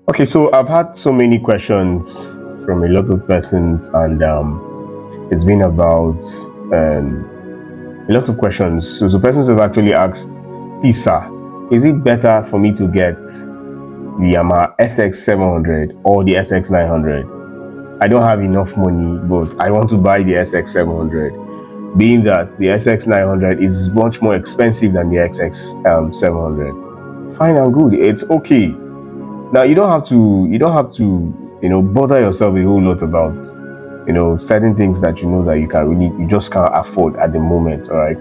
Okay, so I've had so many questions from a lot of persons, and it's been about a lot of questions. So persons have actually asked, please, sir, is it better for me to get the Yamaha SX700 or the SX900? I don't have enough money, but I want to buy the SX700, being that the SX900 is much more expensive than the SX700. Fine and good, it's okay. Now you don't have to bother yourself a whole lot about certain things that that you just can't afford at the moment. All right,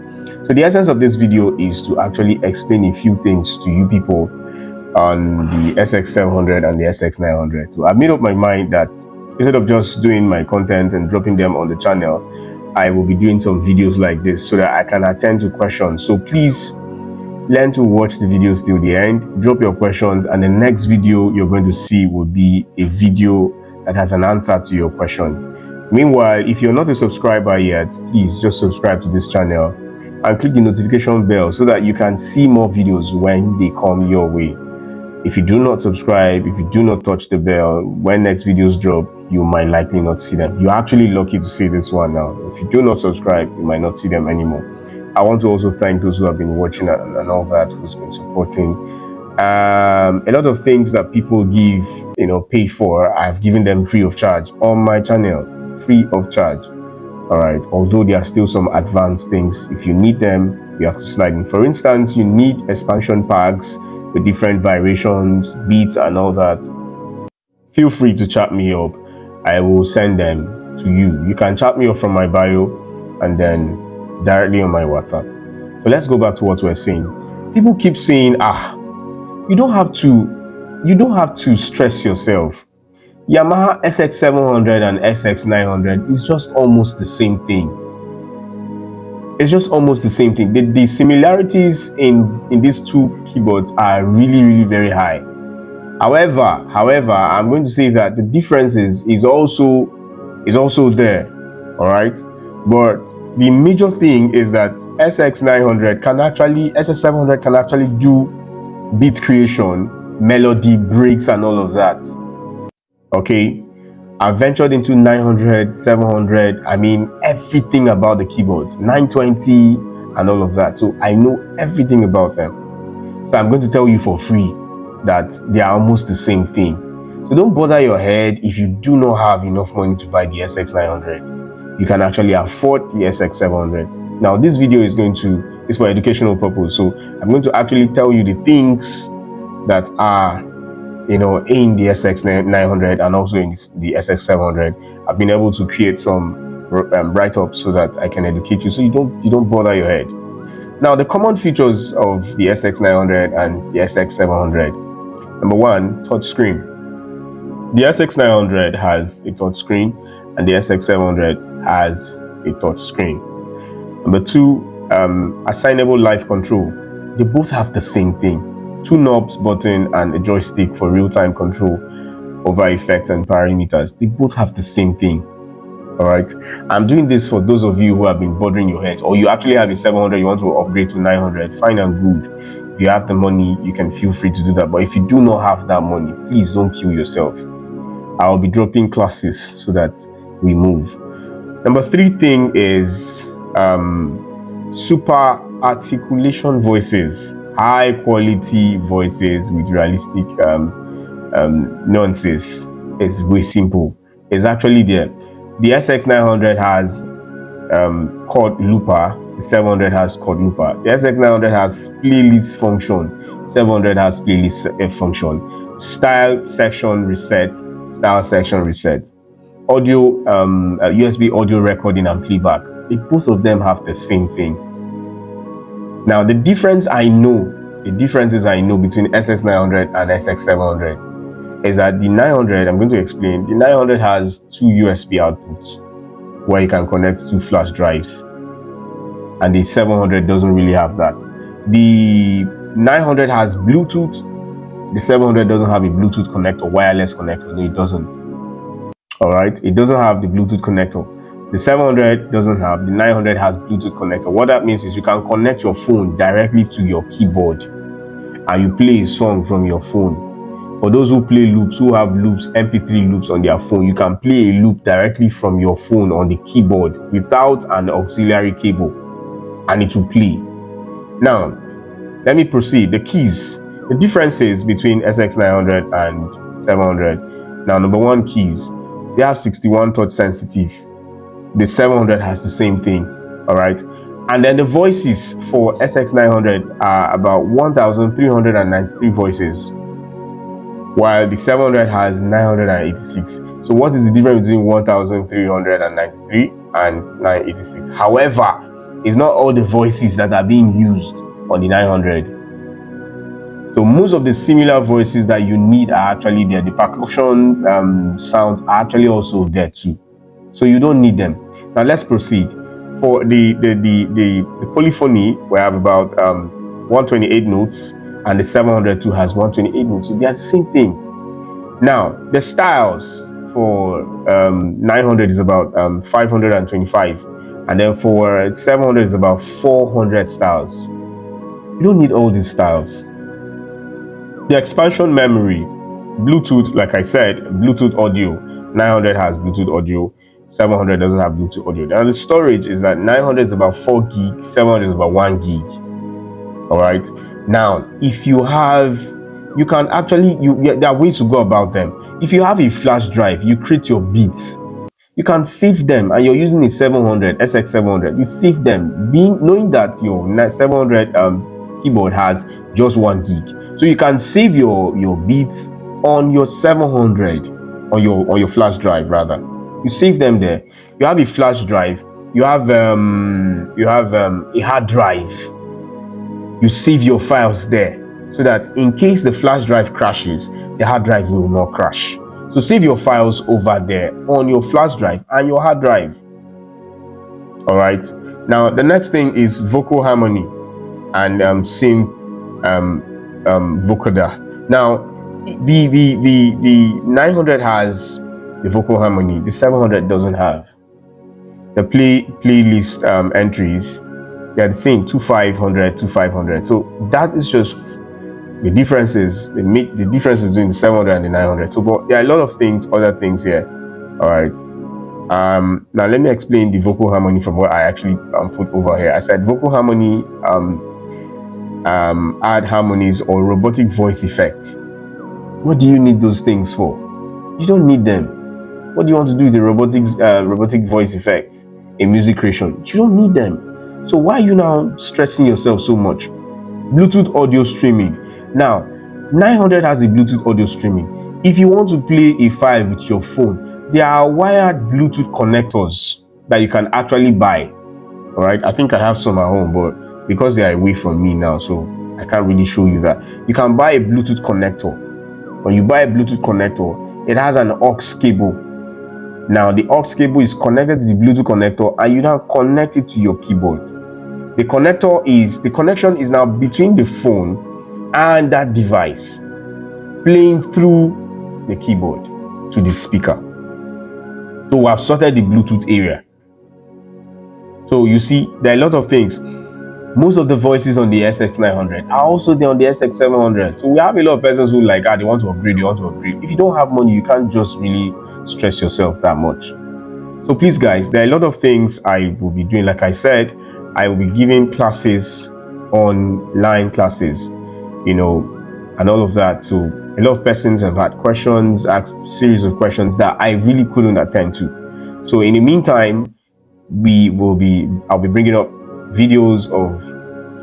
so the essence of this video is to actually explain a few things to you people on the SX700 and the SX900. So I've made up my mind that instead of just doing my content and dropping them on the channel, I will be doing some videos like this so that I can attend to questions. So please learn to watch the videos till the end, drop your questions, and the next video you're going to see will be a video that has an answer to your question. Meanwhile, if you're not a subscriber yet, please just subscribe to this channel and click the notification bell so that you can see more videos when they come your way. If you do not subscribe, if you do not touch the bell, when next videos drop, you might likely not see them. You're actually lucky to see this one now. If you do not subscribe, you might not see them anymore. I want to also thank those who have been watching and all that, who's been supporting. A lot of things that people give, pay for, I've given them free of charge on my channel, free of charge. All right. Although there are still some advanced things. If you need them, you have to slide in. For instance, you need expansion packs with different variations, beats, and all that. Feel free to chat me up. I will send them to you. You can chat me up from my bio and then directly on my WhatsApp. So let's go back to what we're saying. People keep saying, you don't have to stress yourself. Yamaha SX700 and SX900 is just almost the same thing. It's just almost the same thing. The similarities in these two keyboards are really, really very high. However, I'm going to say that the difference is also there. All right, but the major thing is that SX700 can actually do beat creation, melody, breaks, and all of that. Okay, I ventured into 900, 700. I mean, everything about the keyboards, 920, and all of that. So I know everything about them. So I'm going to tell you for free that they are almost the same thing. So don't bother your head if you do not have enough money to buy the SX900. You can actually afford the SX700. Now this video is for educational purpose. So I'm going to actually tell you the things that are in the SX900 and also in the SX700. I've been able to create some write-ups so that I can educate you, so you don't bother your head. Now, the common features of the SX900 and the SX700. Number one, touch screen. The SX900 has a touch screen and the SX700 has a touch screen. Number two, assignable live control. They both have the same thing. 2 knobs, button, and a joystick for real-time control over effects and parameters. They both have the same thing. All right, I'm doing this for those of you who have been bothering your head, or you actually have a 700, you want to upgrade to 900. Fine and good. If you have the money, you can feel free to do that. But if you do not have that money, please don't kill yourself. I'll be dropping classes so that we move. Number 3 thing is super articulation voices. High quality voices with realistic nuances. It's very simple. It's actually there. The SX900 has chord looper. The 700 has chord looper. The SX900 has playlist function. 700 has playlist function. Style section reset. Audio, USB audio recording and playback. Both of them have the same thing. Now, the differences I know between SX900 and SX700 is that the 900, I'm going to explain, the 900 has 2 USB outputs where you can connect 2 flash drives, and the 700 doesn't really have that. The 900 has Bluetooth, the 700 doesn't have a Bluetooth connector, wireless connector. No, it doesn't. All right, it doesn't have the Bluetooth connector. The 700 doesn't have. The 900 has Bluetooth connector. What that means is you can connect your phone directly to your keyboard and you play a song from your phone. For those who play loops, who have loops, MP3 loops on their phone, you can play a loop directly from your phone on the keyboard without an auxiliary cable, and it will play. Now, let me proceed. The keys, the differences between SX900 and 700. Now, number one, keys. They have 61 touch sensitive. The 700 has the same thing, all right? And then the voices for SX900 are about 1,393 voices, while the 700 has 986. So what is the difference between 1,393 and 986? However, it's not all the voices that are being used on the 900. So most of the similar voices that you need are actually there. The percussion sounds are actually also there too. So you don't need them. Now let's proceed. For the polyphony, we have about 128 notes, and the 700 too has 128 notes. So they are the same thing. Now the styles for 900 is about 525, and then for 700 is about 400 styles. You don't need all these styles. The expansion memory, Bluetooth, like I said, Bluetooth audio. 900 has Bluetooth audio, 700 doesn't have Bluetooth audio. Now the storage is that 900 is about 4 gig, 700 is about 1 gig. All right. Now, if you have, you can actually, there are ways to go about them. If you have a flash drive, you create your beats. You can save them, and you're using a 700, SX700. You save them, knowing that your 700 keyboard has just 1 gig. So you can save your beats on your 700, or your flash drive rather. You save them there. You have a flash drive. You have a hard drive. You save your files there, so that in case the flash drive crashes, the hard drive will not crash. So save your files over there on your flash drive and your hard drive. All right. Now the next thing is vocal harmony and synth vocoder. Now the 900 has the vocal harmony. The 700 doesn't have. The playlist entries, they're the same, 2500 to 500. So that is just the differences. They make the difference between the 700 and the 900. So, but there are a lot of things, other things here. All right. Now let me explain the vocal harmony from what I actually put over here. I said vocal harmony, add harmonies or robotic voice effect. What do you need those things for? You don't need them. What do you want to do with the robotic voice effect in music creation? You don't need them. So why are you now stressing yourself so much? Bluetooth audio streaming. Now, 900 has a Bluetooth audio streaming. If you want to play a file with your phone, there are wired Bluetooth connectors that you can actually buy. All right, I think I have some at home, but because they are away from me now, so I can't really show you that. You can buy a Bluetooth connector. When you buy a Bluetooth connector, it has an aux cable. Now the aux cable is connected to the Bluetooth connector, and you now connect it to your keyboard. The connection is now between the phone and that device, playing through the keyboard to the speaker. So we have sorted the Bluetooth area. So you see, there are a lot of things. Most of the voices on the SX900 are also there on the SX700. So we have a lot of persons who like, they want to upgrade, If you don't have money, you can't just really stress yourself that much. So please guys, there are a lot of things I will be doing. Like I said, I will be giving classes, online classes, and all of that. So a lot of persons have had questions, asked a series of questions that I really couldn't attend to. So in the meantime, I'll be bringing up videos of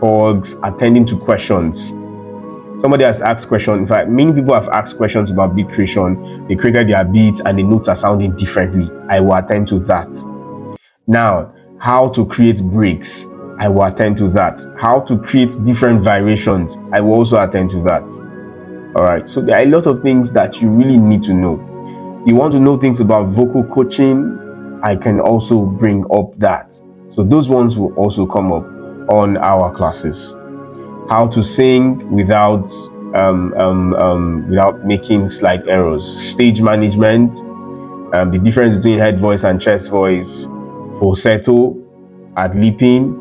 talks, attending to questions. Somebody has asked questions. In fact, many people have asked questions about beat creation. They created their beats and the notes are sounding differently. I will attend to that. Now, how to create breaks, I will attend to that. How to create different variations, I will also attend to that. All right, so there are a lot of things that you really need to know. You want to know things about vocal coaching, I can also bring up that. So those ones will also come up on our classes. How to sing without making slight errors. Stage management, the difference between head voice and chest voice, falsetto, ad-libbing,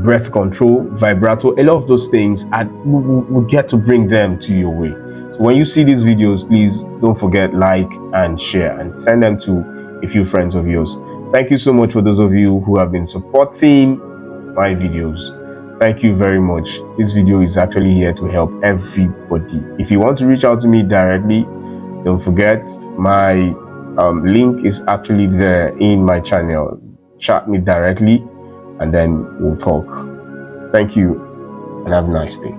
breath control, vibrato, a lot of those things, we'll get to bring them to your way. So when you see these videos, please don't forget, like and share, and send them to a few friends of yours. Thank you so much for those of you who have been supporting my videos. Thank you very much. This video is actually here to help everybody. If you want to reach out to me directly, don't forget my link is actually there in my channel. Chat me directly and then we'll talk. Thank you and have a nice day.